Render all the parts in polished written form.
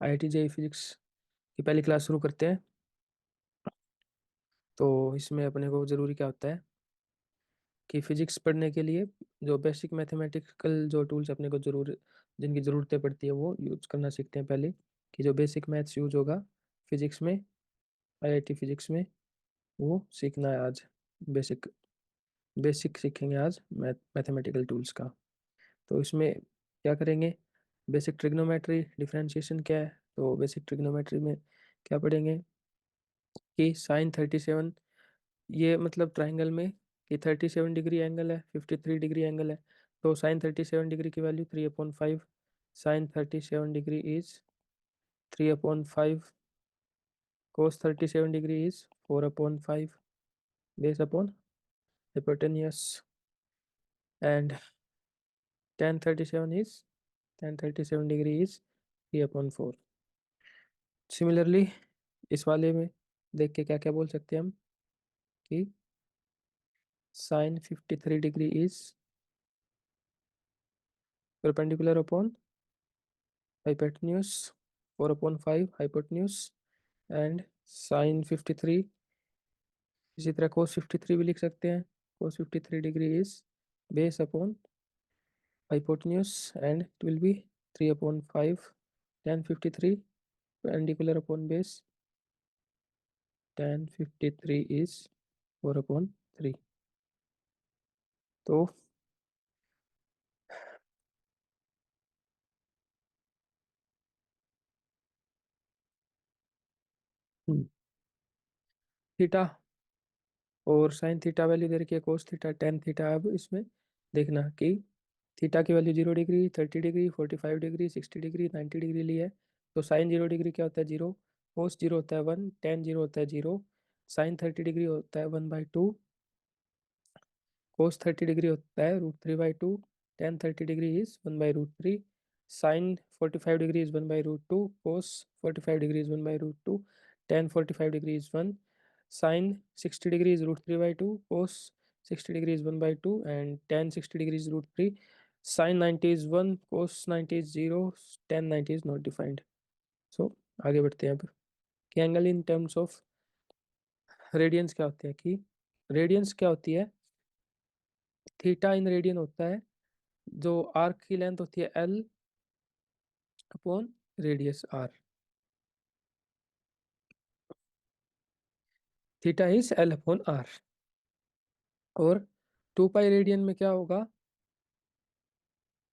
IIT JEE physics की पहली class शुरू करते हैं। तो इसमें अपने को ज़रूरी क्या होता है कि फिजिक्स पढ़ने के लिए जो बेसिक मैथमेटिकल जो टूल्स अपने को जिनकी ज़रूरतें पड़ती है वो यूज करना सीखते हैं पहले, कि जो बेसिक मैथ्स यूज होगा फिजिक्स में, IIT फिजिक्स में, वो सीखना है आज। बेसिक बेसिक सीखेंगे आज मैथमेटिकल टूल्स का। तो इसमें क्या करेंगे, बेसिक ट्रिग्नोमेट्री, डिफरेंशिएशन क्या है, तो बेसिक ट्रिग्नोमेट्री में क्या पढ़ेंगे कि sin 37, ये मतलब ट्राइंगल में कि 37 डिग्री एंगल है, 53 डिग्री एंगल है। तो sin 37 डिग्री की value 3/5, sin 37 degree is 3/5, cos 37 degree is 4/5 base upon hypotenuse, and tan 37 degree is 3/4। Similarly इस वाले में देख के क्या क्या बोल सकते हैं हम कि sin 53 degree is perpendicular upon hypotenuse, 4/5 hypotenuse, and sin 53, इसी तरह cos 53 भी लिख सकते हैं। cos 53 degree is base upon hypotenuse, and it will be 3/5 tan 53 perpendicular upon base, tan 53 is 4/3। तो थीटा और साइन थीटा वैल्यू दे रखी है, कोस थीटा, टेन थीटा। अब इसमें देखना कि थीटा की value 0 degree, 30 degree, 45 degree, 60 degree, 90 degree ली है। तो साइन 0 डिग्री क्या होता है, 0। कोस 0 होता है 1, टेन 0 होता है 0, साइन 30 डिग्री होता है 1/2, कोस 30 डिग्री होता है √3/2, tan 30 degree is 1/√3, sine 45 degree is 1/√2, cos 45 degree is 1/√2, tan 45 degree is 1, sine 60 degree is √3/2, cos 60 degree is 1/2, and tan 60 degree is √3, sine 90 is 1, cos 90 is 0, tan 90 is not defined. So आगे बढ़ते हैं अब कि angle in terms of radians क्या होते हैं, कि radiance क्या होती है, थीटा इन रेडियन होता है जो आर्क की लेंथ होती है L upon radius R। Theta is L upon R। और 2 पाई रेडियन में क्या होगा,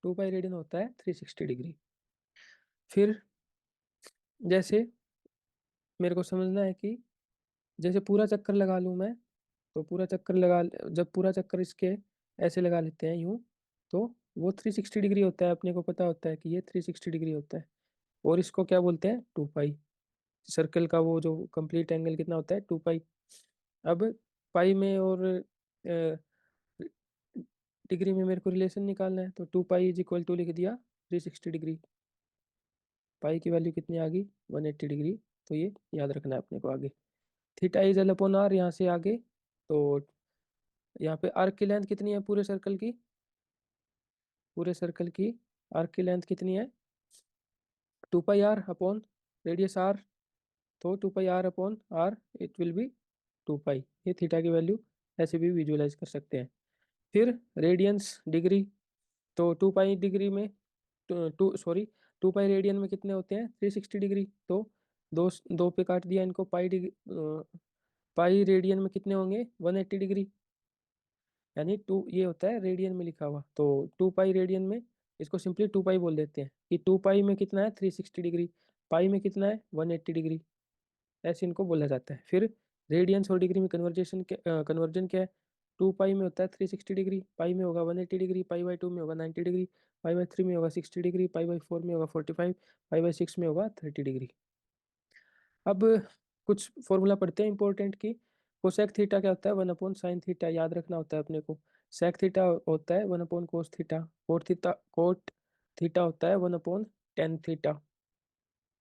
2 पाई रेडियन होता है 360 डिग्री। फिर जैसे मेरे को समझना है कि जैसे पूरा चक्कर लगा लूँ मैं, तो पूरा चक्कर लगा, जब पूरा चक्कर इसके ऐसे लगा लेते हैं यूँ, तो वो 360 डिग्री होता है, अपने को पता होता है कि ये 360 डिग्री होता है। और इसको क्या बोलते हैं, 2 पाई। सर्कल का वो जो कंप्लीट एंगल कितना होता है, 2 पाई। अब पाई में और डिग्री में मेरे को रिलेशन निकालना है, तो 2 पाई इज इक्वल टू लिख दिया 360 डिग्री। पाई की वैल्यू कितनी आ गई, 180 डिग्री। तो ये याद रखना है अपने को आगे। Theta is L upon R, यहाँ से आगे। तो यहाँ पे आर्क की लेंथ कितनी है पूरे सर्कल की, पूरे सर्कल की आर्क की लेंथ कितनी है, 2 पाई R अपॉन रेडियस R। तो 2 पाई R upon R, it will be 2 पाई। ये थीटा की वैल्यू ऐसे भी विजुअलाइज कर सकते हैं। फिर रेडियंस डिग्री, तो 2 पाई डिग्री में टू सॉरी 2 पाई रेडियन में कितने होते हैं, 360 डिग्री। तो दो दो पे काट दिया इनको, पाई डिग्री, पाई रेडियन में कितने होंगे, 180 डिग्री। यानी टू ये होता है रेडियन में लिखा हुआ, तो 2 पाई रेडियन में इसको सिंपली 2 पाई बोल देते हैं कि 2 पाई में कितना है, 360 डिग्री, पाई में कितना है, 180 डिग्री। ऐसे इनको बोला जाता है। फिर रेडियंस और डिग्री में कन्वर्जन क्या है, 2 पाई में होता है 360 डिग्री, पाई में होगा 180 डिग्री, पाई/2 में होगा 90 डिग्री, पाई/3 में होगा 60 डिग्री, पाई/4 में होगा 45, पाई/6 में होगा 30 डिग्री। अब कुछ फॉर्मूला पढ़ते हैं इंपॉर्टेंट की। कोसेक थीटा क्या होता है, 1/sin थीटा, याद रखना होता है अपने को। सेक थीटा होता है 1/cos थीटा। कोट थीटा होता है 1/tan थीटा।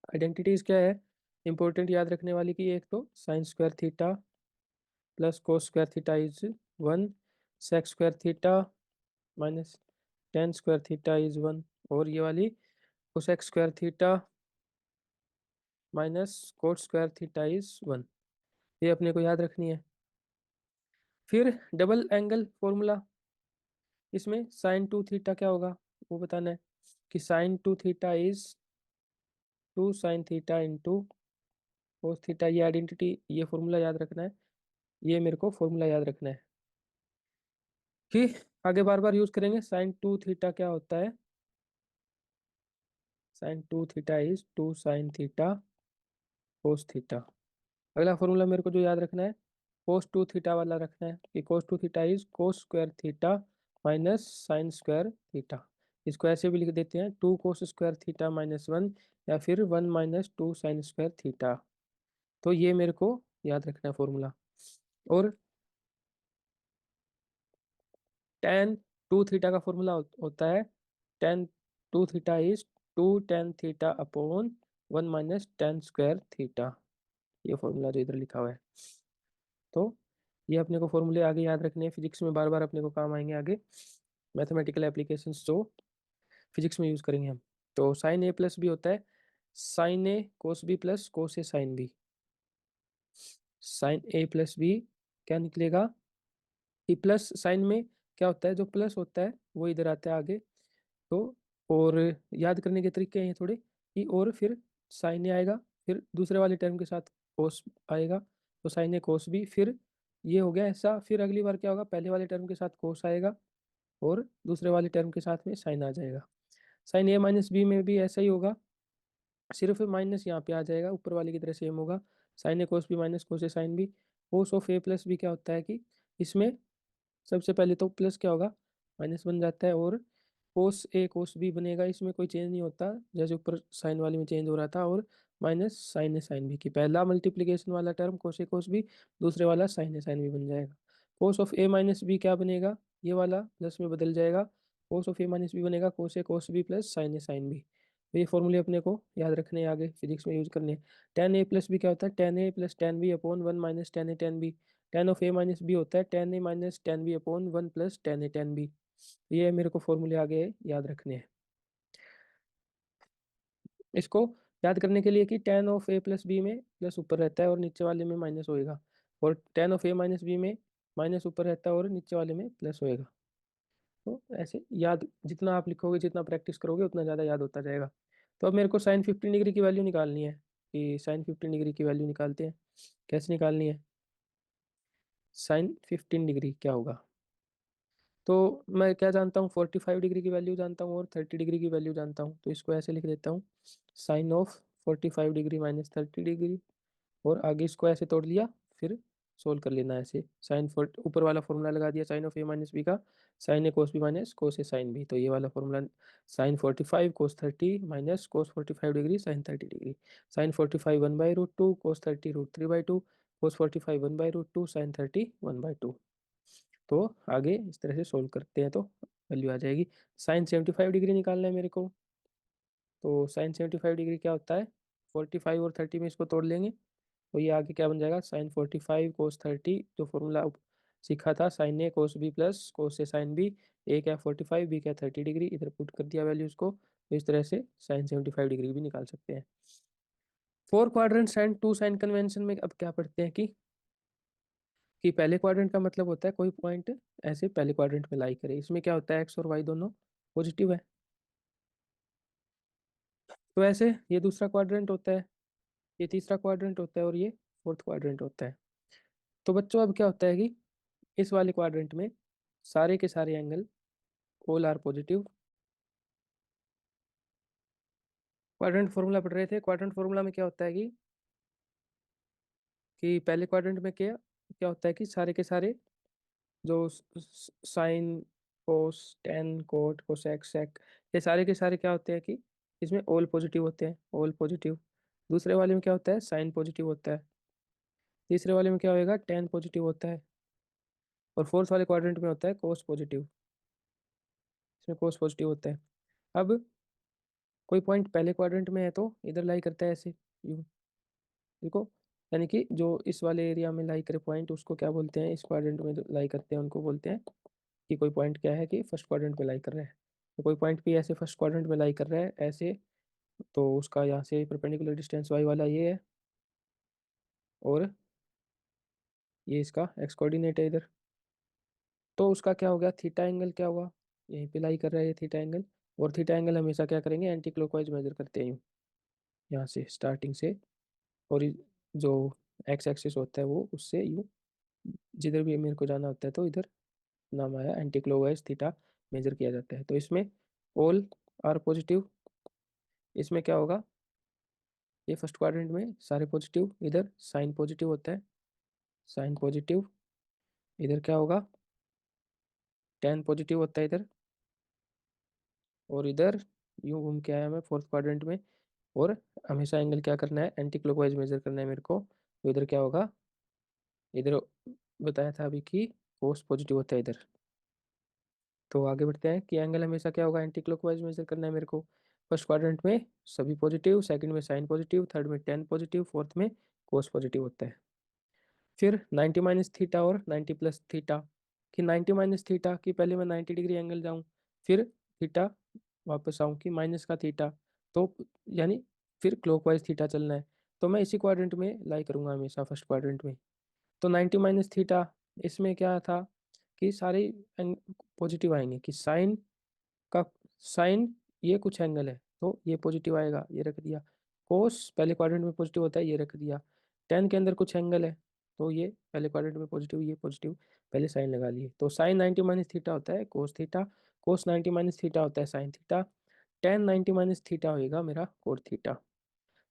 आइडेंटिटीज क्या है इंपॉर्टेंट याद रखने वाली की, एक तो sin² theta plus cos² theta is 1, sec² theta minus tan² theta is 1, और ये वाली cosec² theta minus cot square theta is 1, ये अपने को याद रखनी है। फिर डबल एंगल फॉर्मूला, इसमें साइन टू थीटा क्या होगा वो बताना है कि sine two theta is two sine theta into cos theta, ये आइडेंटिटी, ये फॉर्मूला याद रखना है, ये मेरे को फॉर्मूला याद रखना है कि आगे बार बार यूज करेंगे। साइन टू थीटा क्या होता है, sine two theta is two sine theta cos theta. अगला फॉर्मूला मेरे को जो याद रखना है, कोस टू थीटा वाला रखना है कि cos two theta is cos square theta minus sine square theta. इसको ऐसे भी लिख देते हैं, two cos square theta minus one, या फिर one minus two sine square theta. तो ये मेरे को याद रखना है फॉर्मूला। और टेन टू थीटा का फॉर्मूला होता है, tan two theta is two tan theta upon one minus tan square theta, ये फॉर्मूला जो इधर लिखा हुआ है। तो ये अपने को फॉर्मूले आगे याद रखने हैं, फिजिक्स में बार बार अपने को काम आएंगे आगे, मैथमेटिकल एप्लीकेशंस जो फिजिक्स में यूज करेंगे हम। तो साइन ए प्लस बी होता है sign A cos B plus cos A sine B. Sign A plus B क्या निकलेगा कि प्लस साइन में क्या होता है, जो प्लस होता है वो इधर आता है आगे। तो और याद करने के तरीके हैं ये थोड़े कि, और फिर साइन ए आएगा, फिर दूसरे वाले टर्म के साथ कोस आएगा, तो साइन ए कोस बी, फिर ये हो गया ऐसा, फिर अगली बार क्या होगा, पहले वाले टर्म के साथ कोस आएगा और दूसरे वाले टर्म के साथ में साइन आ जाएगा। साइन ए माइनस बी में भी ऐसा ही होगा, सिर्फ माइनस यहाँ पे आ जाएगा, ऊपर वाले की तरह सेम होगा, sine A cos B minus cos A sine B. Cos of A plus B क्या होता है कि इसमें सबसे पहले तो प्लस क्या होगा, माइनस बन जाता है, और कोस ए कोस बी बनेगा, इसमें कोई चेंज नहीं होता जैसे ऊपर साइन वाले में चेंज हो रहा था, और minus sign A sine B की पहला मल्टीप्लीकेशन वाला term cos A cos B, दूसरे वाला साइन ए साइन बी बन जाएगा। Cos of A minus B क्या बनेगा, ये वाला प्लस में बदल जाएगा, cos of A minus B बनेगा cos A cos B plus sine A sine B. तो ये फॉर्मूले अपने को याद रखने हैं, आगे फिजिक्स में यूज करने हैं। टेन ए प्लस बी क्या होता है, tan A plus tan B upon one minus tan A tan B. Tan of A minus B होता है tan A minus tan B upon one plus tan A tan B. ये मेरे को फॉर्मूले आगे याद रखने हैं। इसको याद करने के लिए कि tan of A plus B में प्लस ऊपर रहता है और नीचे वाले में माइनस होएगा, और tan of A minus B में माइनस ऊपर रहता है और नीचे वाले में प्लस होएगा। तो ऐसे याद, जितना आप लिखोगे जितना प्रैक्टिस करोगे उतना ज़्यादा याद होता जाएगा। तो अब मेरे को साइन 15 डिग्री की वैल्यू निकालनी है, कि साइन 15 डिग्री की वैल्यू निकालते हैं, कैसे निकालनी है। साइन 15 डिग्री क्या होगा, तो मैं क्या जानता हूँ, 45 डिग्री की वैल्यू जानता हूँ और 30 डिग्री की वैल्यू जानता हूँ, तो इसको ऐसे लिख देता हूँ, sine of 45 degree minus 30 degree, और आगे इसको ऐसे तोड़ लिया, फिर सोल्व कर लेना ऐसे। साइन फोर ऊपर वाला फॉर्मूला लगा दिया sine of A minus B का, sine A cos B minus cos A sine B, तो ये वाला formula sine 45 cos 30 minus cos 45 degree sine 30 degree, sine 45 1/√2 cos 30 √3/2 cos 45 1/√2 sine 30 1/2। तो आगे इस तरह से सोल्व करते हैं तो वैल्यू आ जाएगी। साइन 75 डिग्री निकालना है मेरे को, तो साइन 75 डिग्री क्या होता है, 45 और 30 में इसको तोड़ लेंगे, तो ये आगे क्या बन जाएगा, साइन 45 कोस 30, जो फॉर्मूला सीखा था sign A cos B plus cos A sine B, ए क्या 45 बी क्या 30 डिग्री, इधर पुट कर दिया वैल्यूज को, तो इस तरह से साइन 75 डिग्री भी निकाल सकते हैं। Four quadrant sign to sign convention में अब क्या पढ़ते हैं कि पहले क्वाड्रेंट का मतलब होता है कोई पॉइंट ऐसे पहले क्वाड्रेंट में लाई करे, इसमें क्या होता है एक्स और वाई दोनों पॉजिटिव है, तो ऐसे ये दूसरा क्वाड्रेंट होता है, ये तीसरा क्वाड्रेंट होता है और ये फोर्थ क्वाड्रेंट होता है। तो बच्चों अब क्या होता है कि इस वाले क्वाड्रेंट में सारे के सारे angle all are positive. Quadrant formula पढ़ रहे थे, क्वाड्रेंट फॉर्मूला में क्या होता है कि पहले क्वाड्रेंट में क्या क्या होता है कि सारे के सारे जो sine cos tan cot cosec sec, ये सारे के सारे क्या होते हैं कि इसमें ऑल पॉजिटिव होते हैं, ऑल पॉजिटिव। दूसरे वाले में क्या होता है, साइन पॉजिटिव होता है। तीसरे वाले में क्या होएगा, टेन पॉजिटिव होता है। और फोर्थ वाले क्वाड्रेंट में होता है कोस पॉजिटिव, इसमें कोस पॉजिटिव होता है। अब कोई पॉइंट पहले क्वाड्रेंट में है तो इधर लाई करता है ऐसे यूं, देखो, यानी कि जो इस वाले एरिया में लाई करे पॉइंट उसको क्या बोलते हैं, इस क्वाड्रेंट में जो लाई करते हैं उनको बोलते हैं कि कोई पॉइंट क्या है कि फर्स्ट क्वाड्रेंट में लाई कर रहा है। तो कोई पॉइंट भी ऐसे फर्स्ट क्वाड्रेंट में लाई कर रहा है ऐसे, तो उसका यहाँ से परपेंडिकुलर डिस्टेंस वाई वाला ये है, और ये इसका एक्स कोऑर्डिनेट है इधर। तो उसका क्या हो गया, थीटा एंगल क्या हुआ, यहीं पे लाई कर रहा है ये थीटा एंगल। और थीटा एंगल हमेशा क्या करेंगे, एंटी क्लॉकवाइज मेजर करते हैं यूँ, यहाँ से स्टार्टिंग से। और जो एक्स एक्सिस होता है वो उससे यूँ जिधर भी मेरे को जाना होता है तो इधर नाम आया एंटी क्लॉकवाइज थीटा मेजर किया जाता है। तो इसमें ऑल आर पॉजिटिव, इसमें क्या होगा, ये फर्स्ट क्वाड्रेंट में सारे पॉजिटिव, इधर साइन पॉजिटिव होता है, साइन पॉजिटिव, इधर क्या होगा, टेन पॉजिटिव होता है इधर। और इधर यूँ घूम के आया मैं फोर्थ क्वाड्रेंट में, और हमेशा एंगल क्या करना है, एंटी क्लॉकवाइज मेजर करना है मेरे को। तो इधर क्या होगा, इधर बताया था अभी कि कोस पॉजिटिव होता है इधर। तो आगे बढ़ते हैं कि एंगल हमेशा क्या होगा, एंटी क्लॉकवाइज मेजर करना है मेरे को। फर्स्ट क्वाड्रेंट में सभी पॉजिटिव, सेकंड में साइन पॉजिटिव, थर्ड में टेन पॉजिटिव, फोर्थ में कोस पॉजिटिव होता है। फिर 90 माइनस थीटा और 90 प्लस थीटा, कि 90 माइनस थीटा कि पहले मैं 90 डिग्री एंगल जाऊं, फिर थीटा वापस आऊं कि माइनस का थीटा, तो यानी फिर क्लॉकवाइज थीटा चलना है। तो मैं इसी क्वाड्रेंट में लाई करूंगा हमेशा, फर्स्ट क्वाड्रेंट में। तो 90 माइनस थीटा, इसमें क्या था कि सारे पॉजिटिव आएंगे, कि साइन का साइन ये कुछ एंगल है तो ये पॉजिटिव आएगा, ये रख दिया। कोस पहले क्वाड्रेंट में पॉजिटिव होता है, ये रख दिया। टेन के अंदर कुछ एंगल है तो ये पहले क्वाड्रेंट में पॉजिटिव, ये पॉजिटिव, पहले साइन लगा लिए। तो साइन 90 माइनस थीटा होता है कोस थीटा, कोस 90 माइनस थीटा होता है sine theta, ten 90 minus theta होएगा मेरा कोट थीटा।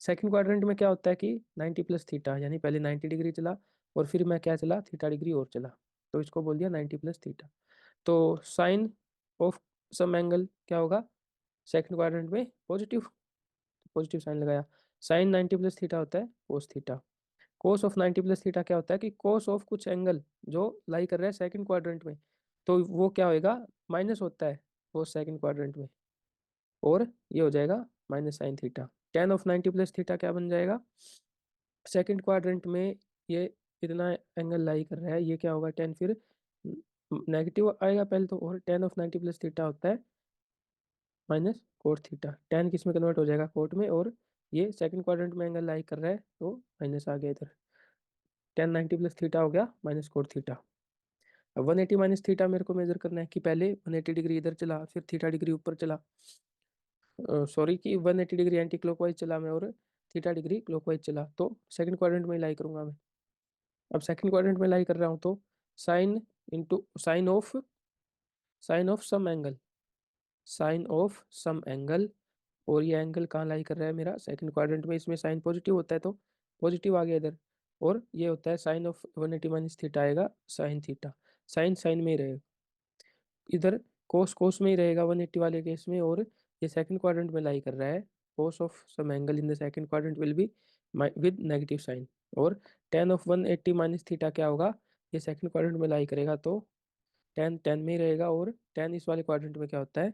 सेकंड क्वाड्रेंट में क्या होता है कि 90 प्लस थीटा, यानी पहले 90 डिग्री चला और फिर मैं क्या चला, थीटा डिग्री और चला, तो इसको बोल दिया 90 प्लस थीटा। तो साइन ऑफ सम एंगल क्या होगा, सेकंड क्वाड्रेंट में पॉजिटिव, पॉजिटिव साइन लगाया। साइन 90 प्लस थीटा होता है cos theta. Cos of 90 plus theta क्या होता है कि कोस ऑफ कुछ एंगल जो लाई कर रहा है सेकंड क्वाड्रेंट में, तो वो क्या होएगा, माइनस होता है कोस सेकंड क्वाड्रेंट में, और ये हो जाएगा minus sine theta. Tan of 90 plus theta क्या बन जाएगा, सेकंड क्वाड्रेंट में ये इतना एंगल लाई कर रहा है, ये क्या होगा, टेन फिर नेगेटिव आएगा पहले तो, और टेन ऑफ 90 प्लस थीटा होता है माइनस कोट थीटा। टेन किस में कन्वर्ट हो जाएगा, कोट में, और ये सेकंड क्वाड्रेंट में एंगल लाई कर रहा है तो माइनस आ गया इधर, टेन 90 प्लस थीटा हो गया माइनस कोट थीटा। अब 180 माइनस थीटा मेरे को मेजर करना है, कि पहले 180 डिग्री इधर चला, फिर थीटा डिग्री ऊपर चला, सॉरी कि 180 डिग्री एंटी क्लॉकवाइज चला मैं, और थीटा डिग्री क्लॉकवाइज चला, तो सेकंड क्वाड्रेंट में लाई करूंगा मैं। अब सेकंड क्वाड्रेंट में लाई कर रहा हूँ तो sine into sine of some angle, sine of some angle, और ये एंगल कहाँ लाई कर रहा है मेरा, सेकंड क्वाड्रेंट में, इसमें साइन पॉजिटिव होता है तो पॉजिटिव आ गया इधर, और ये होता है साइन ऑफ 180 माइनस थीटा आएगा साइन थीटा, साइन साइन में ही रहेगा इधर, कोस कोस में ही रहेगा 180 वाले केस में, और ये सेकंड क्वाड्रेंट में लाई कर रहा है, cos of some angle in the second quadrant will be with negative sign. और टेन ऑफ 180 माइनस थीटा क्या होगा, ये सेकंड क्वाड्रेंट में लाई करेगा तो टेन टेन में ही रहेगा, और टेन इस वाले क्वाड्रेंट में क्या होता है,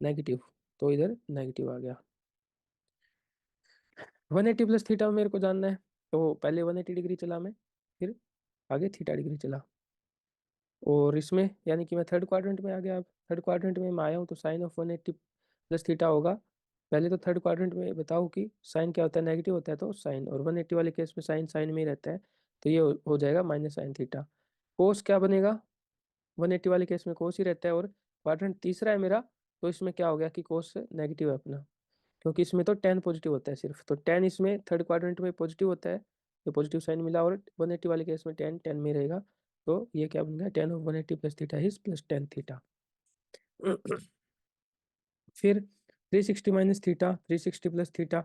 नेगेटिव, तो इधर नेगेटिव आ गया। 180 प्लस थीटा मेरे को जानना है, तो पहले 180 डिग्री चला मैं, फिर आगे थीटा डिग्री चला, और इसमें यानी कि मैं थर्ड क्वाड्रेंट में आ गया। अब थर्ड क्वाड्रेंट में मैं आया हूँ तो साइन ऑफ 180 प्लस थीटा होगा। पहले तो थर्ड क्वाड्रेंट में बताओ कि साइन क्या होता है, नेगेटिव होता है तो साइन, और 180 वाले केस में साइन साइन में ही रहता है, तो ये हो जाएगा माइनस साइन थीटा। कोस क्या बनेगा, 180 वाले केस में कोस ही रहता है, और क्वाड्रेंट तीसरा है मेरा, तो इसमें क्या हो गया कि कोस नेगेटिव है अपना, क्योंकि इसमें तो टेन पॉजिटिव होता है सिर्फ, तो टेन इसमें थर्ड क्वाड्रेंट में पॉजिटिव होता है, ये पॉजिटिव साइन मिला, और 180 वाले केस में टेन टेन में रहेगा, तो ये क्या बन गया, ten of 180 plus theta is plus tan theta. फिर 360 minus theta, 360 plus theta,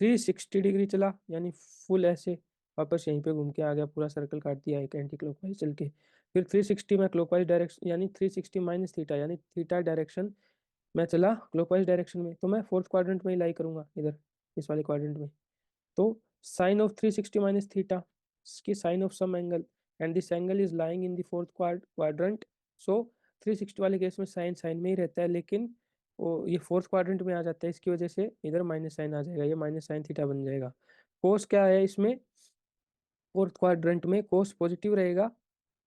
360 degree चला, यानी फुल ऐसे वापस यहीं पे घूम के आ गया, पूरा सर्कल काट दिया एक एंटी क्लॉकवाइज चल के। फिर 360 में क्लॉकवाइज डायरेक्शन, यानी 360 माइनस थीटा, यानी थीटा डायरेक्शन मैं चला क्लॉकवाइज डायरेक्शन में, तो मैं फोर्थ क्वाड्रेंट में ही लाई करूंगा इधर, इस वाले क्वाड्रेंट में। तो साइन ऑफ 360 माइनस थीटा की sine of some angle, and this angle is lying in the fourth quadrant, so 360 वाले केस में साइन साइन में ही रहता है, लेकिन वो ये फोर्थ क्वाड्रेंट में आ जाता है, इसकी वजह से इधर माइनस साइन आ जाएगा, ये माइनस साइन थीटा बन जाएगा। कोस क्या है इसमें, फोर्थ क्वाड्रेंट में कोस पॉजिटिव रहेगा,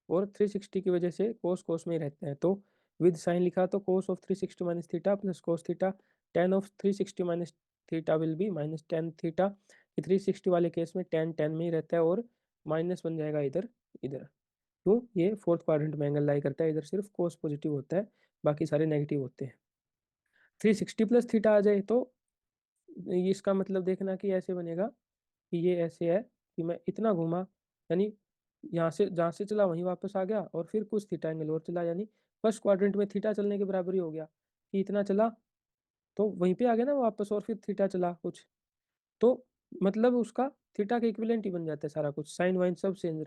और 360 की वजह से कोस कोस में ही रहता है, तो विद साइन लिखा तो cos of 360 minus theta plus cos theta, tan of 360 minus theta will be minus tan theta. 360 वाले केस में टेन टेन में ही रहता है और माइनस बन जाएगा इधर इधर। क्यों? ये फोर्थ क्वाड्रेंट में एंगल लाई करता है, इधर सिर्फ कोस पॉजिटिव होता है, बाकी सारे नेगेटिव होते हैं। 360 प्लस थीटा आ जाए तो इसका मतलब देखना कि ऐसे बनेगा कि ये ऐसे है कि मैं इतना घूमा, यानी यहाँ से जहाँ से चला वहीं वापस आ गया और फिर कुछ थीटा एंगल और चला, यानी फर्स्ट क्वाड्रेंट में थीटा चलने के बराबर ही हो गया कि इतना चला तो वहीं पे आ गया ना वापस, और फिर थीटा चला कुछ, तो मतलब उसका थीटा के इक्विवेलेंट ही बन जाता है सारा कुछ। साइन वाइन सब सेम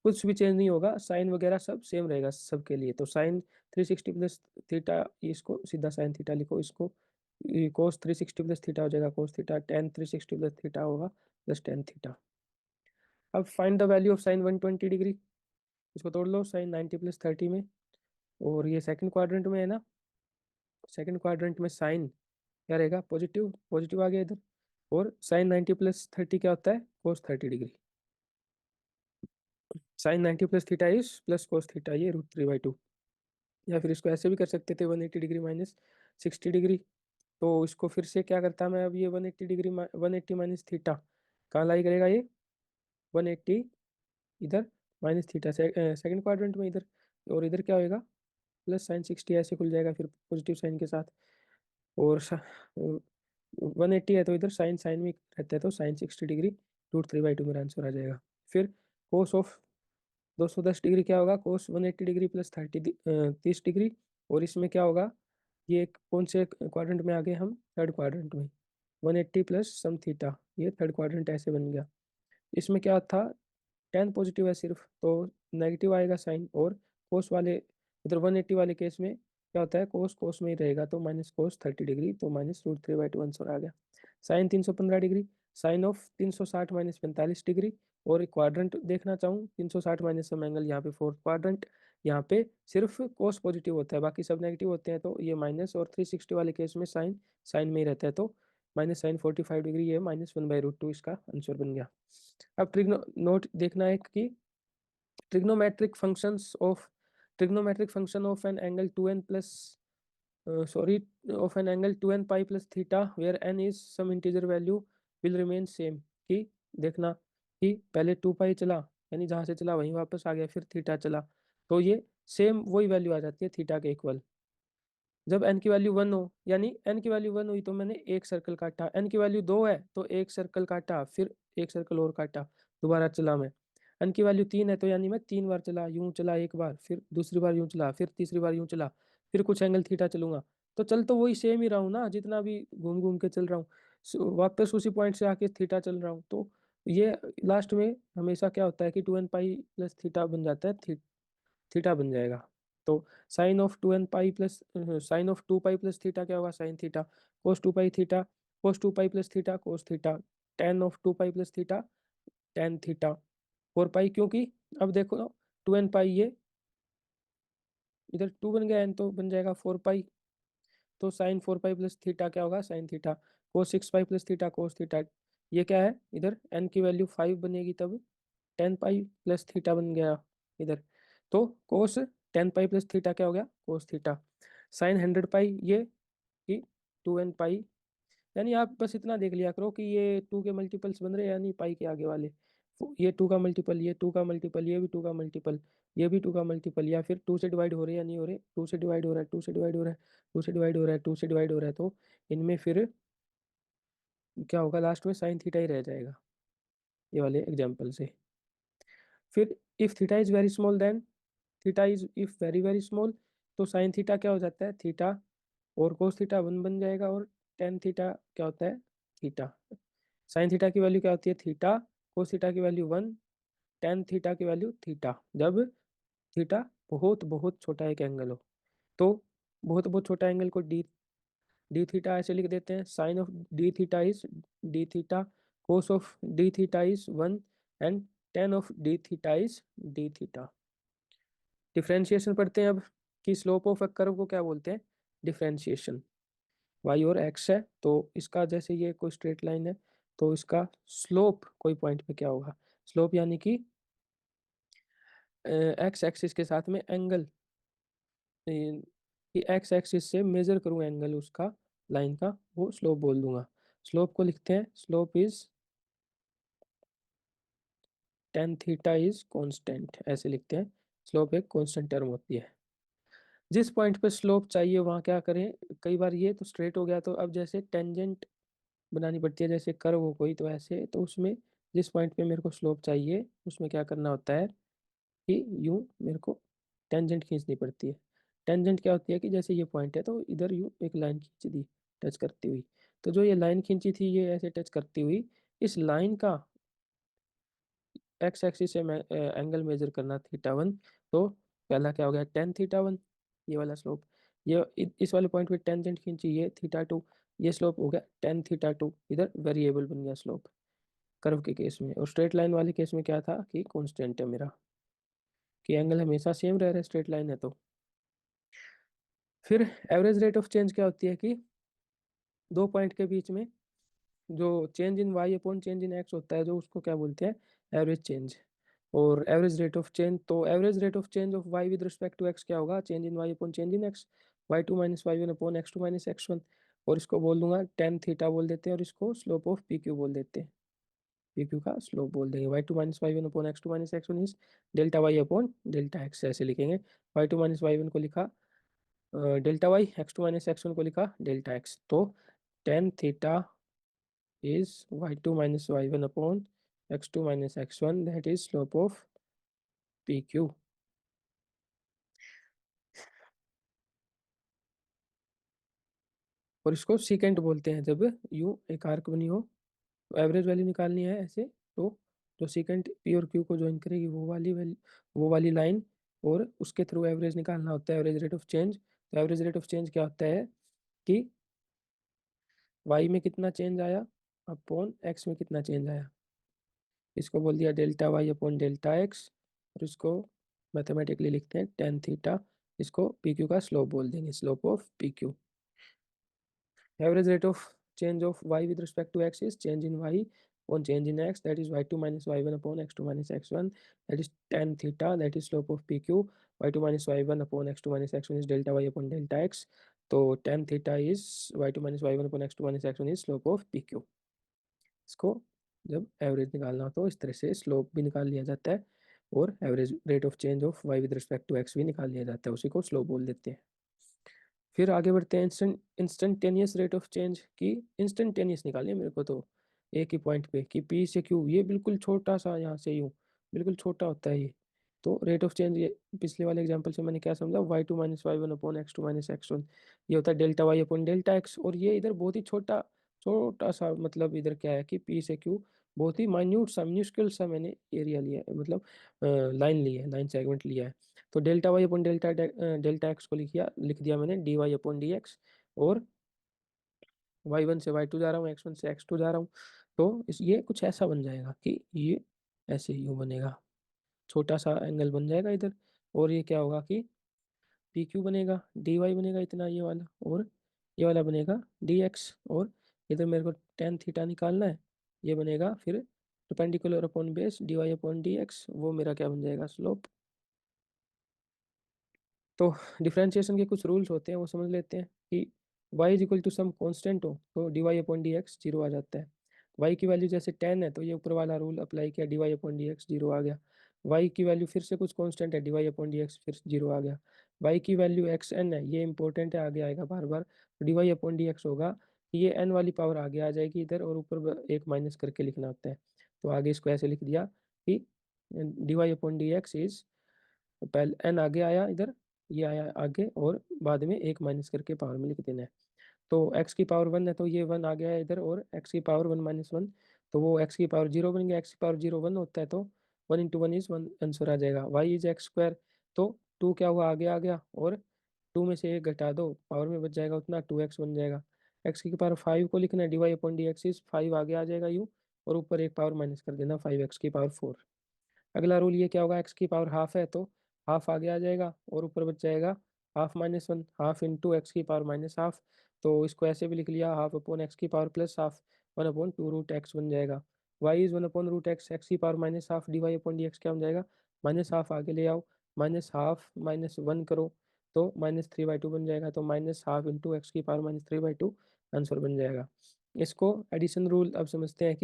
कुछ भी चेंज नहीं होगा, साइन वगैरह सब सेम रहेगा सबके लिए। तो साइन 360 प्लस थीटा, इसको सीधा साइन थीटा लिखो, इसको कोस 360 प्लस थीटा हो जाएगा कोस थीटा, टेन 360 प्लस थीटा होगा प्लस टेन थीटा। अब find the value of sine 120 degree, इसको तोड़ लो साइन 90 प्लस 30 में, और ये सेकंड क्वाड्रेंट में है ना, सेकंड क्वाड्रेंट में साइन क्या रहेगा, पॉजिटिव, पॉजिटिव आ गया इधर, और साइन 90 प्लस 30 क्या होता है, cos 30 degree. Sine 90 plus theta is plus cos theta, ये √3/2। या फिर इसको ऐसे भी कर सकते थे 180 डिग्री माइनस 60 डिग्री। तो इसको फिर से क्या करता मैं, अब ये 180 डिग्री 180 माइनस थीटा कहाँ लाई करेगा, ये 180 इधर माइनस थीटा सेकंड क्वाड्रेंट में इधर, और इधर क्या होएगा प्लस साइन 60, ऐसे खुल जाएगा फिर पॉजिटिव साइन के साथ। और 180 है तो इधर साइन साइन में रहता है, तो साइन 60 डिग्री √3/2 मेरा आंसर आ जाएगा। फिर कोस ऑफ 210 डिग्री क्या होगा, कोस 180 डिग्री प्लस 30 डिग्री, और इसमें क्या होगा, ये कौन से क्वाड्रेंट में आ गए हम, थर्ड क्वाड्रेंट में, 180 प्लस सम थीटा, ये थर्ड क्वाड्रेंट ऐसे बन गया। इसमें क्या था, टेन पॉजिटिव है सिर्फ, तो नेगेटिव आएगा साइन, और कोस वाले इधर 180 वाले केस में क्या होता है, कोस कोस में ही रहेगा, तो माइनस कोस 30 डिग्री, तो माइनस √3/2 आंसर आ गया। Sine 315 degree, sine of 360 minus 45 degree, और क्वाड्रेंट देखना चाहूँ 360 माइनस सम एंगल, यहाँ पे फोर्थ क्वाड्रेंट, यहाँ पे सिर्फ कोस पॉजिटिव होता है, बाकी सब नेगेटिव होते हैं, तो ये माइनस, और 360 वाले केस में साइन साइन में ही रहता है, तो माइनस साइन 45 डिग्री, ये -1/√2 इसका आंसर बन गया। अब ट्रिग्नो नोट देखना है कि trigonometric functions of trigonometric function of an angle 2n plus sorry of an angle 2n pi plus theta where n is some integer value will remain same. कि देखना कि पहले 2 पाई चला, यानी जहाँ से चला वहीं वापस आ गया, फिर थीटा चला, तो ये सेम वही वैल्यू आ जाती है थीटा के इक्वल। जब n की वैल्यू 1 हो, यानी n की वैल्यू 1 हुई तो मैंने एक सर्कल काटा, n की वैल्यू 2 है तो एक सर्कल काटा, फिर एक सर्कल और काटा, दोबारा चला मैं। n की वैल्यू 3 है तो यानी मैं 3 बार चला, यूं चला एक बार, फिर दूसरी बार यूं चला, फिर तीसरी बार यूं चला, फिर कुछ एंगल थीटा चलूंगा, तो चल तो वही सेम ही रहा हूँ ना, जितना भी घूम घूम के चल रहा हूँ, वापस उसी पॉइंट से आके थीटा चल रहा हूँ। तो ये लास्ट में हमेशा क्या होता है कि 2n पाई प्लस थीटा बन जाता है, थीटा बन जाएगा। तो sine of 2n pi plus sine of 2 pi plus theta क्या होगा, sine theta, cos 2 pi theta, cos 2 pi plus theta, cos theta, tan of 2 pi plus theta, tan theta, 4 pi, क्योंकि अब देखो 2n पाई, ये इधर 2 बन गया, n तो बन जाएगा 4 पाई, तो साइन 4 पाई प्लस थीटा क्या होगा, साइन थीटा, कोस 6 पाई प्लस थीटा, कोस थीटा, ये क्या है इधर n की वैल्यू 5 बनेगी, तब 10 पाई प्लस थीटा बन गया इधर, तो कोस 10 पाई प्लस थीटा क्या हो गया, कोस थीटा, साइन 100 पाई, ये कि 2n पाई, यानी आप बस इतना देख लिया करो कि ये 2 के मल्टीपल्स बन रहे हैं, यानी पाई के आगे वाले, ये 2 का मल्टीपल, ये 2 का मल्टीपल, ये भी 2 का मल्टीपल, ये भी 2 का मल्टीपल, या फिर 2 से डिवाइड हो रहे हैं या नहीं हो रहे, 2 से डिवाइड हो रहा है, 2 से डिवाइड हो रहा है, 2 से डिवाइड हो रहा है, 2 से डिवाइड हो रहा है, तो इनमें फिर क्या होगा, लास्ट में साइन थीटा ही रह जाएगा ये वाले एग्जाम्पल से। फिर if theta is very small then theta is if very very small, तो साइन थीटा क्या हो जाता है, थीटा, और कोस थीटा 1 बन जाएगा, और टेन थीटा क्या होता है, थीटा। साइन थीटा की वैल्यू क्या होती है, थीटा, कोस थीटा की वैल्यू 1, टेन थीटा की वैल्यू थीटा, जब थीटा बहुत बहुत छोटा एक एंगल हो। तो बहुत बहुत छोटा एंगल को डी डी थीटा ऐसे लिख देते हैं, sine of d theta is d theta, cos of d theta is 1, and tan of d theta is d theta. Differentiation पढ़ते हैं अब कि स्लोप ऑफ अ कर्व को क्या बोलते हैं, डिफ्रेंशिएशन। वाई और एक्स है, तो इसका जैसे ये कोई स्ट्रेट लाइन है, तो इसका स्लोप कोई पॉइंट पे क्या होगा, स्लोप यानी कि एक्स एक्सिस के साथ में एंगल, कि एक्स एक्सिस से मेजर करूं एंगल उसका, लाइन का वो स्लोप बोल दूंगा। स्लोप को लिखते हैं, slope is tan theta is constant, ऐसे लिखते हैं। स्लोप एक कांस्टेंट टर्म होती है। जिस पॉइंट पे स्लोप चाहिए वहाँ क्या करें, कई बार ये तो स्ट्रेट हो गया, तो अब जैसे टेंजेंट बनानी पड़ती है, जैसे कर्व हो कोई, तो ऐसे, तो उसमें जिस पॉइंट पे मेरे को स्लोप चाहिए उसमें क्या करना होता है कि यूँ मेरे को टेंजेंट खींचनी पड़ती है। टेंजेंट क्या होती है कि जैसे ये पॉइंट है तो इधर यूँ एक लाइन खींच दी टच करती हुई, तो जो ये लाइन खींची थी ये ऐसे टच करती हुई, इस लाइन का एक्स एक्सिस से मैं एंगल मेजर करना थीटा 1, तो पहला क्या हो गया tan θ1, ये वाला स्लोप। ये इस वाले पॉइंट पे टेंजेंट खींची ये θ2, ये स्लोप हो गया tan θ2, इधर वेरिएबल बन गया स्लोप कर्व के केस में। और स्ट्रेट लाइन वाले केस में क्या था कि कांस्टेंट है मेरा, कि एंगल हमेशा सेम रह रहा है स्ट्रेट लाइन है तो। फिर एवरेज रेट ऑफ चेंज क्या होती है कि दो पॉइंट के बीच में जो change in y upon change in x होता है, जो उसको क्या बोलते हैं, एवरेज चेंज। और एवरेज रेट ऑफ चेंज, तो average rate of change of y with respect to x क्या होगा, change in y upon change in x, y2 minus y1 upon x2 minus x1। और इसको बोल दूंगा टेन थीटा बोल देते हैं, और इसको स्लोप ऑफ पी क्यू बोल देते हैं, पी क्यू का स्लोप बोल देंगे। y2 minus y1 upon x2 minus x1 is delta y upon delta x, ऐसे लिखेंगे। y2 माइनस y1 को लिखा delta Y, x2 minus x1 को लिखा डेल्टा एक्स। तो tan theta is y2 minus y1 upon x2 minus x1, that is slope of PQ। और इसको secant बोलते हैं, जब यू एक आर्क बनी हो तो एवरेज वैल्यू निकालनी है ऐसे, तो जो सीकेंट पी और क्यू को ज्वाइन करेगी वो वाली वैल्यू, वो वाली लाइन, और उसके थ्रू एवरेज निकालना होता है, एवरेज रेट ऑफ चेंज। तो एवरेज रेट ऑफ चेंज क्या होता है कि वाई में कितना चेंज आया अपॉन एक्स में कितना चेंज आया, इसको बोल दिया delta y upon delta x. और इसको मैथमेटिकली लिखते हैं टेन थीटा, इसको पी क्यू का स्लोप बोल देंगे, slope of P Q. Average rate of change of y with respect to x is change in y on change in x, that is y2 minus y1 upon x2 minus x1, that is tan theta, that is slope of pq। y2 minus y1 upon x2 minus x1 is delta y upon delta x, तो tan theta is y2 minus y1 upon x2 minus x1 is slope of pq। इसको जब average निकालना हो तो इस तरह से slope भी निकाल लिया जाता है, और average rate of change of y with respect to x भी निकाल लिया जाता है, उसी को स्लोप बोल देते हैं। फिर आगे बढ़ते हैं इंस्टेंटेनियस रेट ऑफ चेंज की। इंस्टेंटेनियस निकालिए मेरे को तो एक ही पॉइंट पे कि पी से क्यू ये बिल्कुल छोटा सा, यहाँ से यूँ बिल्कुल छोटा होता है ये। तो रेट ऑफ चेंज, ये पिछले वाले एग्जांपल से मैंने क्या समझा, y2 minus y1 upon x2 minus x1, ये होता है delta y upon delta x. और ये इधर बहुत ही छोटा छोटा सा, मतलब इधर क्या है कि p से q बहुत ही माइन्यूट सा मिन्यूस्कुल सा मैंने एरिया लिया है, मतलब लाइन ली है, लाइन सेगमेंट लिया है। तो delta y upon delta x को लिख दिया मैंने d y upon d x. और y1 से y2 जा रहा हूँ, x1 से x2 जा रहा हूँ, तो ये कुछ ऐसा बन जाएगा कि ये ऐसे यूँ बनेगा, छोटा सा एंगल बन जाएगा इधर। और ये क्या होगा कि पी क्यू बनेगा, डी वाई बनेगा इतना ये वाला, और ये वाला बनेगा डी एक्स। और इधर मेरे को टेन थीटा निकालना है, ये बनेगा फिर perpendicular upon base d y upon d x, वो मेरा क्या बन जाएगा, स्लोप। तो डिफ्रेंशिएशन के कुछ रूल्स होते हैं, वो समझ लेते हैं कि y is equal to some constant हो तो d y upon d x zero आ जाता है। y की वैल्यू जैसे 10 है तो ये ऊपर वाला रूल अप्लाई किया, d y upon d x zero आ गया। y की वैल्यू फिर से कुछ कॉन्स्टेंट है, d y upon d x फिर जीरो आ गया। y की वैल्यू एक्स एन है, ये इंपॉर्टेंट है, आगे आएगा बार बार। D y upon d x होगा, ये n वाली पावर आगे आ जाएगी इधर, और ऊपर एक माइनस करके लिखना होता है। तो आगे इसको ऐसे लिख दिया कि d y upon d x is, पहले एन आगे आया इधर, ये आया आगे, और बाद में एक माइनस करके पावर में लिख देना है। तो x की पावर 1 है तो ये 1 आ गया है इधर, और x की पावर 1 - 1, तो वो x की पावर 0 बन गया। x की पावर 0 1 होता है, तो 1 × 1 इज 1 आंसर आ जाएगा। y इज एक्स स्क्वायर, तो 2 क्या हुआ, आगे आ गया, और 2 में से 1 घटा दो, पावर में बच जाएगा उतना, 2x बन जाएगा। x की पावर 5 को लिखना है, d y upon d x is 5 आगे आ जाएगा यूँ, और ऊपर एक पावर माइनस कर देना, 5x की पावर 4। अगला रूल ये क्या होगा, एक्स की पावर हाफ है तो हाफ आगे आ जाएगा, और ऊपर बच जाएगा ½ - 1, हाफ इंटू एक्स की पावर माइनस हाफ। तो इसको ऐसे भी लिख लिया, हाफ अपॉन एक्स की power plus half, 1/2 root x बन जाएगा। Y is 1 root x, x की power minus half, d y upon d x क्या बन जाएगा, माइनस हाफ आगे ले आओ, माइनस हाफ -1 करो, तो -3/2 बन जाएगा। तो -½ इंटू एक्स की पावर -3/2, आंसर बन जाएगा। इसको एडिशन रूल अब समझते हैं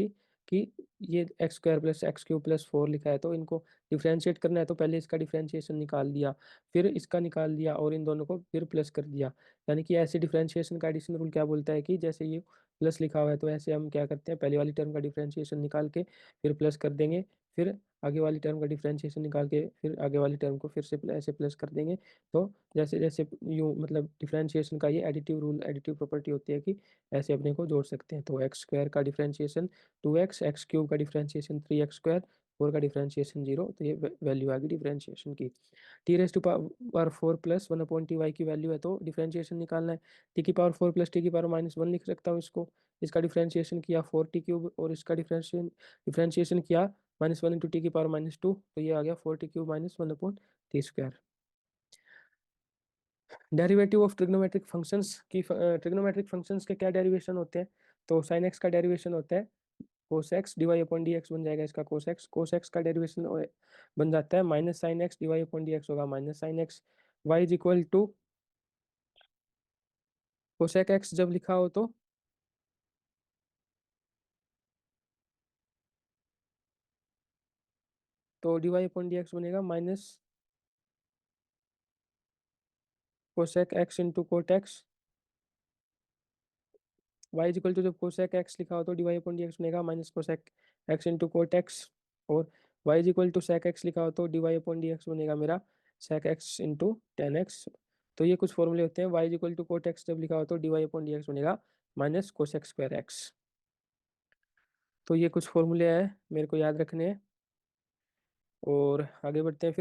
कि ये x square plus x cube plus 4 लिखा है, तो इनको डिफ्रेंशिएट करना है, तो पहले इसका डिफ्रेंशिएशन निकाल दिया, फिर इसका निकाल दिया और इन दोनों को फिर प्लस कर दिया। यानी कि ऐसे डिफ्रेंशिएशन का एडिशन रूल क्या बोलता है कि जैसे ये प्लस लिखा हुआ है तो ऐसे हम क्या करते हैं, पहले वाली टर्म का डिफ्रेंशिएशन निकाल के फिर प्लस कर देंगे, फिर आगे वाली टर्म का डिफ्रेंशिएशन निकाल के फिर आगे वाली टर्म को फिर से ऐसे प्लस कर देंगे। तो जैसे जैसे यूँ मतलब डिफ्रेंशिएशन का ये एडिटिव रूल, एडिटिव प्रॉपर्टी होती है कि ऐसे अपने को जोड़ सकते हैं। तो एक्स स्क्वायर का डिफ्रेंशिएशन 2x, एक्स क्यूब का डिफ्रेंशिएशन 3x स्क्वायर, 4 का डिफ्रेंशिएशन 0, तो ये वैल्यू आ गई डिफ्रेंशिएशन की। T raise to power 4 plus 1/ty की वैल्यू है, तो डिफ्रेंशिएशन निकालना है। टी की पावर 4 प्लस टी की पावर -1 लिख सकता हूँ इसको। इसका डिफ्रेंशिएशन किया 4t क्यूब और इसका डिफ्रेंशिएशन किया -1 इंटू टी की पावर -2, तो ये आ गया 4t cube minus 1/t square. Derivative of trigonometric functions की ट्रिग्नोमेट्रिक फंक्शंस के क्या डेरिवेशन होते हैं, तो साइन एक्स का डेरिवेशन होता है cos x d y upon d x बन जाएगा इसका कोस एक्स का डेरिवेशन बन जाता है minus sine x d y upon d x होगा minus sine x. Y is equal to cosec x जब लिखा हो तो डिवाई अपॉन डी एक्स बनेगा minus cosec x into cot x. Y is equal to जब कोसेक एक्स लिखा हो तो डिवाई अपॉन डी एक्स बनेगा minus cosec x into cot x. और y is equal to sec x लिखा हो तो डिवाई अपॉन डी एक्स बनेगा मेरा sec x into tan x. तो ये कुछ फॉर्मूले होते हैं। Y is equal to cot x जब लिखा हो तो डिवाई अपॉन डी एक्स बनेगा माइनस कोसेक स्क्वायर एक्स। तो ये कुछ फॉर्मूले हैं मेरे को याद रखने हैं। और आगे बढ़ते हैं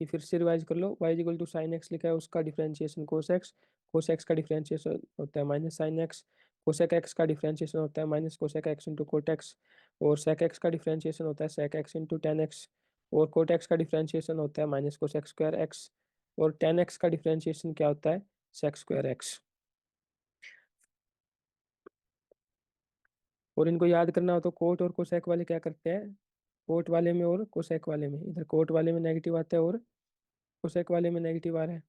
फिर से रिवाइज कर लो। Y equal to sine x लिखा है उसका डिफरेंशिएशन कोस एक्स का डिफरेंशिएशन होता है minus sine x. Cosec x का डिफरेंशिएशन होता है minus cosec x into cot x. और सेक एक्स का डिफरेंशिएशन होता है sec x into tan x. और कोट एक्स का डिफरेंशिएशन होता है माइनस कोसेक स्क्वायर एक्स। और टेन एक्स का डिफरेंशिएशन क्या होता है, सेक स्क्वायर एक्स। और इनको याद करना हो तो कोट और कोसेक वाले क्या करते हैं, कोट वाले में और कोसेक वाले में, इधर कोट वाले में नेगेटिव आता है और कोसेक वाले में नेगेटिव आ रहा है।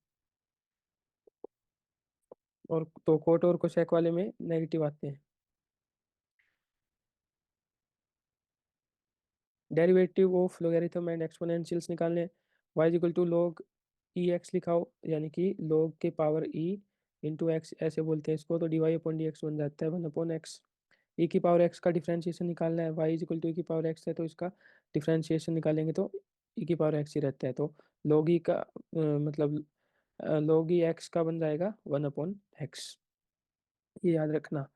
और तो कोट और कोसेक वाले में नेगेटिव आते हैं। Derivative of logarithm and exponentials निकालने, y is equal to log e x लिखाओ, यानी कि लॉग के पावर e इंटू एक्स ऐसे बोलते हैं इसको, तो d y upon d x बन जाता है 1/x। ई की पावर एक्स का डिफ्रेंशिएशन निकालना है, y is equal to e की पावर एक्स है तो इसका डिफ्रेंशिएशन निकालेंगे तो ई की पावर एक्स ही रहता है। तो लॉग ई का मतलब लॉग ई एक्स का बन जाएगा 1/x। ये याद रखना।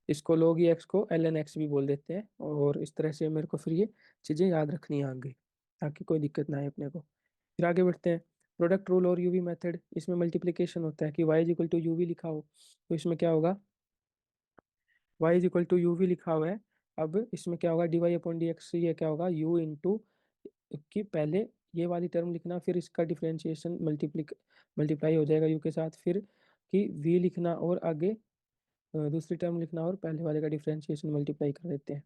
इसको लोग ही एक्स को एल एन एक्स भी बोल देते हैं। और इस तरह से मेरे को फिर ये चीज़ें याद रखनी है आगे, ताकि कोई दिक्कत ना आए अपने को। फिर आगे बढ़ते हैं। प्रोडक्ट रूल और यूवी मेथड, इसमें मल्टीप्लिकेशन होता है कि y is equal to u v लिखा हो तो इसमें क्या होगा, y is equal to u v लिखा हुआ है। अब इसमें क्या होगा, d y upon d x, ये क्या होगा यू इंटू कि पहले ये वाली टर्म लिखना, फिर इसका डिफ्रेंशिएशन मल्टीप्लाई हो जाएगा यू के साथ, फिर कि वी लिखना और आगे दूसरी टर्म लिखना और पहले वाले का डिफ्रेंशिएशन मल्टीप्लाई कर देते हैं।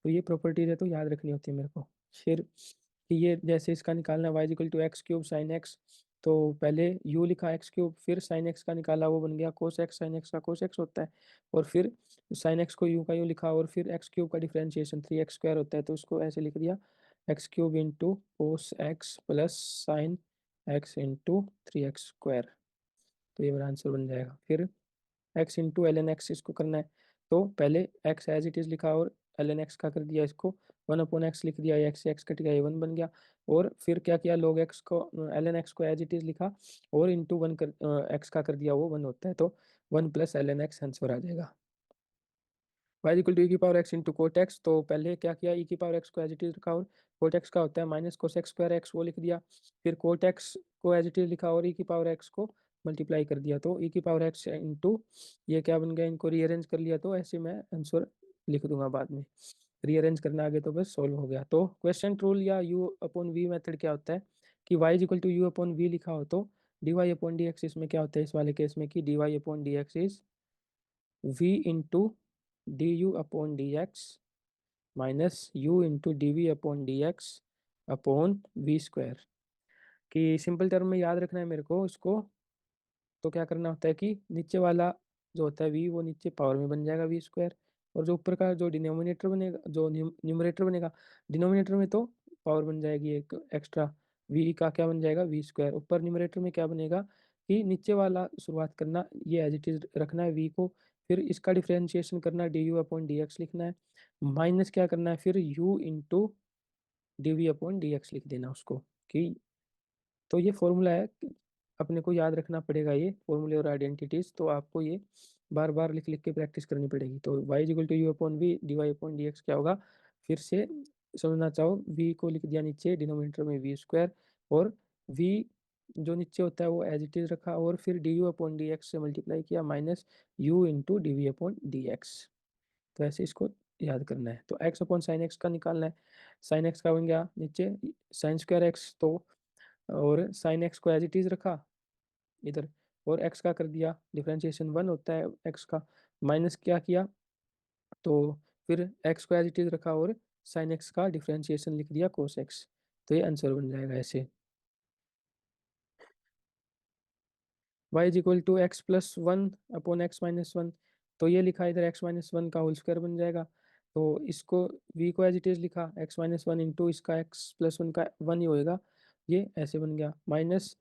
तो ये प्रॉपर्टीज है तो याद रखनी होती है मेरे को। फिर कि ये जैसे इसका निकालना y equal to x cube sine x, तो पहले यू लिखा एक्स क्यूब, फिर साइन एक्स का निकाला वो बन गया कोस एक्स, साइन एक्स का कोस एक्स होता है। और फिर साइन एक्स को यू का यू लिखा और फिर एक्स क्यूब का डिफ्रेंशिएशन 3x स्क्वायर होता है तो उसको ऐसे लिख दिया x cube into cos x plus sine x into 3x square. तो ये मेरा आंसर बन जाएगा। फिर x into l n x इसको करना है, तो पहले एक्स एज इट इज़ लिखा और एल एन एक्स का कर दिया इसको 1/x लिख दिया, एक्स से एक्स कट गया, ये 1 बन गया। और फिर क्या किया, लोग एक्स को एल एन एक्स को एज इट इज़ लिखा और इंटू 1 कर एक्स का कर दिया, वो 1 होता है तो 1 plus l n x answer आ जाएगा। वाई इक्वल टू ई की power x into cot x, तो पहले क्या किया, ई की पावर एक्स को एज इट इज रखा और कोट एक्स का होता है minus cos x square x, वो लिख दिया। फिर कोट एक्स को एज इट इज लिखा और ई की पावर एक्स को मल्टीप्लाई कर दिया, तो ई की पावर एक्स इंटू ये क्या बन गया, इनको रीअरेंज कर लिया, तो ऐसे मैं आंसर लिख दूंगा बाद में। रीअरेंज करना आगे तो बस सॉल्व हो गया। तो क्वेश्चन रूल या यू अपॉन वी मेथड क्या होता है कि y is equal to u upon v लिखा हो तो d y upon d x, इसमें क्या होता है इस वाले केस में कि d y upon d x is v into d u upon d x minus u into d v upon d x upon v square. कि सिंपल टर्म में याद रखना है मेरे को इसको, तो क्या करना होता है कि नीचे वाला जो होता है वी वो नीचे पावर में बन जाएगा वी स्क्वायर, और जो ऊपर का जो डिनोमिनेटर बनेगा, जो न्यूमरेटर बनेगा, डिनोमिनेटर में तो पावर बन जाएगी एक एक्स्ट्रा, वी का क्या बन जाएगा वी स्क्वायर। ऊपर न्यूमरेटर में क्या बनेगा कि नीचे वाला शुरुआत करना, ये एज इट इज रखना है वी को, फिर इसका डिफ्रेंशिएशन करना d u upon d x लिखना है, माइनस क्या करना है फिर u into d v upon d x लिख देना उसको कि, तो ये फॉर्मूला है, अपने को याद रखना पड़ेगा ये फॉर्मूले और आइडेंटिटीज, तो आपको ये बार बार लिख लिख के प्रैक्टिस करनी पड़ेगी। तो y equal to u upon v d y upon d x क्या होगा, फिर से समझना चाहो, v को लिख दिया नीचे डिनोमिनेटर में वी स्क्वायर, और v जो नीचे होता है वो एज इट इज रखा, और फिर d u upon d x से मल्टीप्लाई किया minus u into d v upon d x. तो ऐसे इसको याद करना है। तो x अपॉन साइन एक्स का निकालना है, साइन एक्स का बन गया नीचे साइन स्क्वायर एक्स, तो और साइन एक्स को एज इट इज रखा इधर, और x का कर दिया डिफरेंशिएशन 1 होता है x का, माइनस क्या किया, तो फिर x को एज इट इज रखा और साइन x का डिफरेंशिएशन लिख दिया कोस x, तो ये आंसर बन जाएगा ऐसे। y is equal to x plus one upon x minus one, तो ये लिखा इधर एक्स माइनस वन का होल स्क्वायर बन जाएगा, तो इसको v को एज इट इज लिखा एक्स माइनस वन इंटू इसका एक्स प्लस वन का वन ही होएगा, ये ऐसे बन गया, माइनस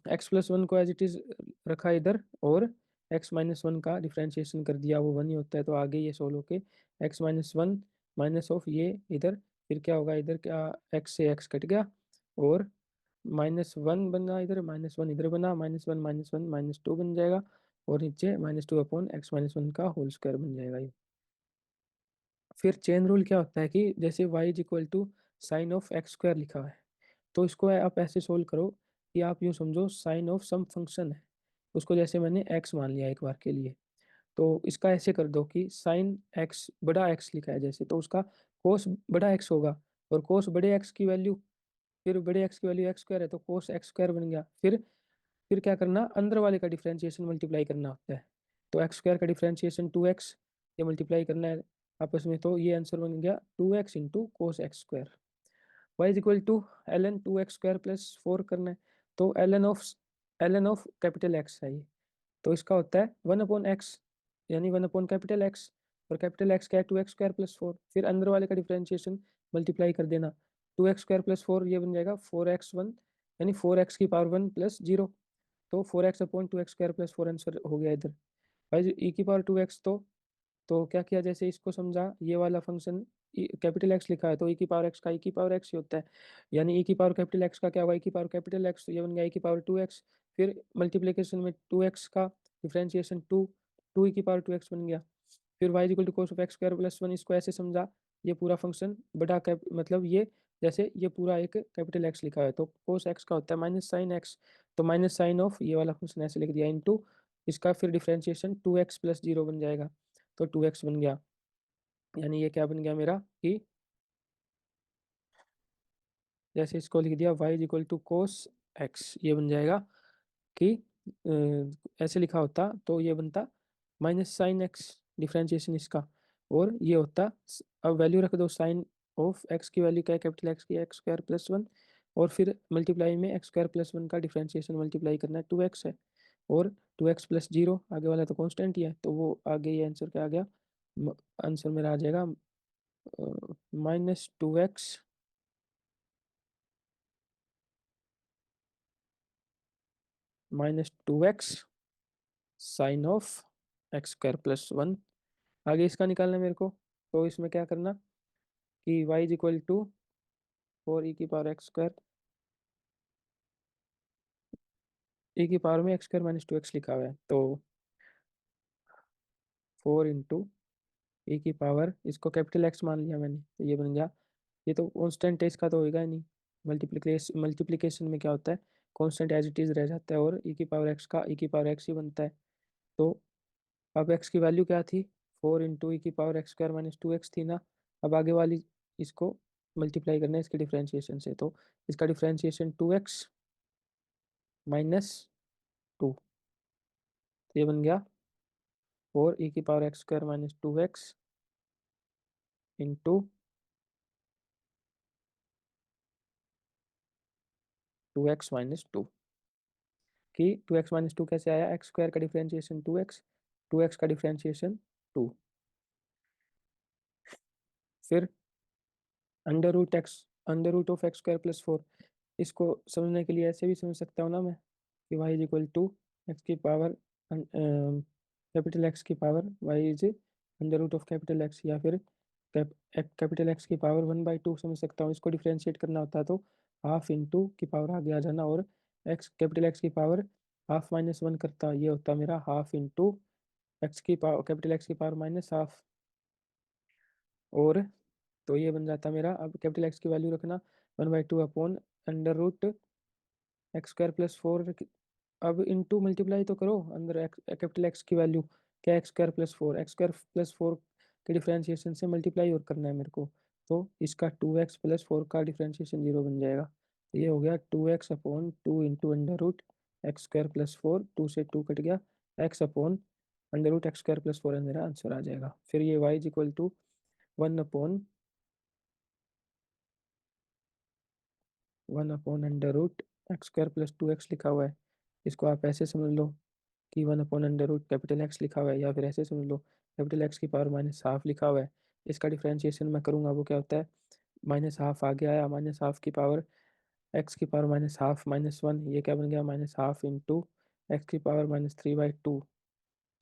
एक्स प्लस वन को एज इट इज रखा इधर, और एक्स माइनस वन का डिफ्रेंशिएशन कर दिया वो वन ही होता है, तो आगे ये सोल्व होके x minus one minus of ये इधर, फिर क्या होगा इधर क्या एक्स से एक्स कट गया, और माइनस वन बना इधर, माइनस वन इधर बना, माइनस वन माइनस टू बन जाएगा, और नीचे minus two upon x minus one का होल स्क्वायर बन जाएगा ये। फिर चेन रूल क्या होता है कि जैसे y is equal to sine of x square लिखा है, तो इसको आप ऐसे सोल्व करो कि आप यूँ समझो साइन ऑफ सम फंक्शन है, उसको जैसे मैंने x मान लिया एक बार के लिए, तो इसका ऐसे कर दो कि साइन x बड़ा x लिखा है जैसे, तो उसका कोस बड़ा x होगा, और कोस बड़े x की वैल्यू, फिर बड़े x की वैल्यू एक्स स्क्वायर है तो कोस एक्स स्क्वायर बन गया, फिर क्या करना अंदर वाले का डिफरेंशिएशन मल्टीप्लाई करना होता है, तो एक्स स्क्वायर का डिफरेंशिएशन टू एक्स, ये मल्टीप्लाई करना है आपस में, तो ये आंसर बन गया two x into cos x square. Y is equal to l n two x square plus four करना है, तो l n of capital x है ये, तो इसका होता है वन अपॉन एक्स, यानी वन अपॉन कैपिटल एक्स, और कैपिटल एक्स क्या है two x square plus four, फिर अंदर वाले का डिफरेंशिएशन मल्टीप्लाई कर देना, two x square plus four ये बन जाएगा फोर एक्स वन, यानी फोर एक्स की पावर वन प्लस जीरो, तो four x upon two x square plus four answer हो गया इधर। भाई ई की पावर टू एक्स, तो क्या किया जैसे इसको समझा, ये वाला फंक्शन कैपिटल एक्स लिखा है तो ई की पावर एक्स का ई की पावर एक्स ही होता है, यानी ई की पावर कैपिटल एक्स का क्या होगा ई की पावर कैपिटल एक्स, तो ये बन गया ई की पावर टू एक्स, फिर मल्टीप्लीकेशन में टू एक्स का डिफ्रेंशिएशन टू, टू ई की पावर टू एक्स बन गया, फिर y equal to cos of x square plus one, इसको ऐसे समझा, ये पूरा फंक्शन बड़ा कैप मतलब ये जैसे ये पूरा एक कैपिटल एक्स लिखा है तो कोस एक्स का होता है माइनस साइन एक्स, तो माइनस साइन ऑफ ये वाला फंक्शन ऐसे लिख दिया इनटू इसका फिर differentiation two x plus zero बन जाएगा, तो टू एक्स बन गया, यानी ये क्या बन गया मेरा कि जैसे इसको लिख दिया y is equal to cos x, ये बन जाएगा कि ऐसे लिखा होता तो ये बनता माइनस साइन एक्स डिफ्रेंशिएशन इसका, और ये होता अब वैल्यू रख दो साइन ऑफ एक्स की वैल्यू क्या है कैपिटल एक्स की एक्स स्क्वायर प्लस वन, और फिर मल्टीप्लाई में एक्स स्क्वायर प्लस वन का डिफ्रेंशिएशन मल्टीप्लाई करना है टू एक्स है, और टू एक्स प्लस जीरो आगे वाला तो कॉन्स्टेंट ही है, तो वो आगे ये आंसर क्या आ गया, आंसर मेरा आ जाएगा minus two x minus two x sine of x square plus one. आगे इसका निकालना है मेरे को, तो इसमें क्या करना कि y is equal to four e की पावर एक्स स्क्वायर, ई की पावर में x square minus two x लिखा हुआ है, तो फोर इंटू ई की पावर इसको कैपिटल एक्स मान लिया मैंने, तो ये बन गया, ये तो कॉन्स्टेंट है इसका तो होएगा ही नहीं, मल्टीप्लिकेशन में क्या होता है कॉन्स्टेंट एज इट इज रह जाता है, और ई की पावर एक्स का ई की पावर एक्स ही बनता है, तो अब एक्स की वैल्यू क्या थी फोर इंटू ई की power x square minus two x थी ना, अब आगे वाली इसको मल्टीप्लाई करना है इसके डिफ्रेंशिएशन से, तो इसका differentiation two x minus to, तो ये बन गया फोर ई की power x square minus two x into two x minus to, कि 2x माइनस 2 कैसे आया, एक्स स्क्वायर का डिफ्रेंशिएशन 2x, 2x का डिफ्रेंशिएशन 2, फिर under root of x square plus 4। इसको समझने के लिए ऐसे भी समझ सकता हूँ ना मैं कि y is equal to x की पावर कैपिटल एक्स की power y is under root of capital x, या फिर कैपिटल एक्स की पावर 1/2 समझ सकता हूँ। इसको डिफ्रेंशिएट करना होता तो हाफ इंटू की पावर आगे आ जाना, और एक्स कैपिटल एक्स की पावर हाफ माइनस वन करता, ये होता मेरा हाफ इंटू एक्स की पावर कैपिटल एक्स की पावर माइनस हाफ, और तो ये बन जाता मेरा, अब कैपिटल एक्स की वैल्यू रखना 1/2 upon under root x square plus 4। अब इंटू मल्टीप्लाई तो करो अंदर कैपिटल एक्स की वैल्यू, क्या x square plus 4, x square plus 4 के डिफ्रेंशिएशन से मल्टीप्लाई और करना है मेरे को, तो इसका 2x प्लस 4 का डिफ्रेंशिएशन 0 बन जाएगा। तो ये हो गया 2x upon 2 into under root x square plus 4, 2 से 2 कट गया, x upon under root x square plus 4 मेरा आंसर आ जाएगा। फिर ये y is equal to 1 upon under root x square plus 2x लिखा हुआ है, इसको आप ऐसे समझ लो कि 1 upon under root capital x लिखा हुआ है, या फिर ऐसे समझ लो कैपिटल एक्स की पावर माइनस हाफ लिखा हुआ है। इसका डिफ्रेंशिएशन मैं करूँगा, वो क्या होता है, माइनस हाफ आगे आया, माइनस हाफ की पावर एक्स की power minus half minus one, ये क्या बन गया माइनस हाफ इंटू एक्स की पावर -3/2।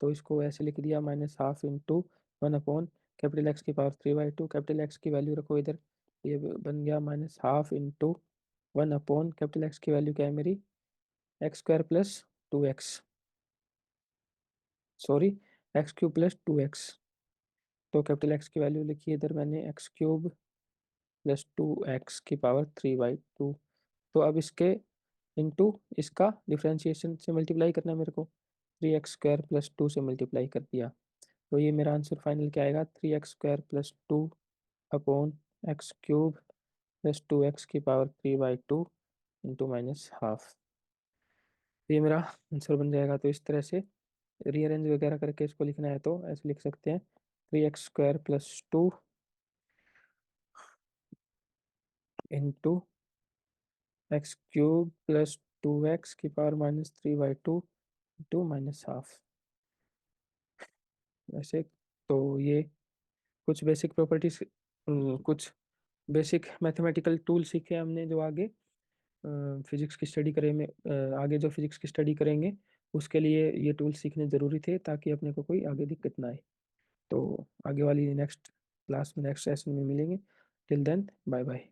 तो इसको ऐसे लिख दिया minus half into 1 upon capital x की पावर 3/2, कैपिटल एक्स की वैल्यू रखो इधर, ये बन गया minus half into 1 upon capital x की वैल्यू क्या है मेरी, x square plus 2x, sorry x cube plus 2x। तो कैपिटल एक्स की वैल्यू लिखी इधर मैंने एक्स क्यूब प्लस 2x की पावर 3/2। तो अब इसके इंटू इसका डिफ्रेंशिएशन से मल्टीप्लाई करना है मेरे को, 3x² प्लस 2 से मल्टीप्लाई कर दिया, तो ये मेरा आंसर फाइनल क्या आएगा, 3x² plus 2 upon x cube plus 2x की पावर 3/2 इंटू माइनस हाफ। ये मेरा आंसर बन जाएगा। तो इस तरह से रीअरेंज वगैरह करके इसको लिखना है तो ऐसे लिख सकते हैं, 3x² plus 2 into x cube plus 2x की पावर -3/2 इंटू माइनस हाफ। वैसे तो ये कुछ बेसिक प्रॉपर्टीज, कुछ बेसिक मैथमेटिकल टूल सीखे हमने, जो आगे फिजिक्स की स्टडी करें में आगे जो फिजिक्स की स्टडी करेंगे उसके लिए ये टूल सीखने ज़रूरी थे, ताकि अपने को कोई आगे दिक्कत ना आए। तो आगे वाली नेक्स्ट क्लास में नेक्स्ट सेशन में मिलेंगे। Till then bye bye.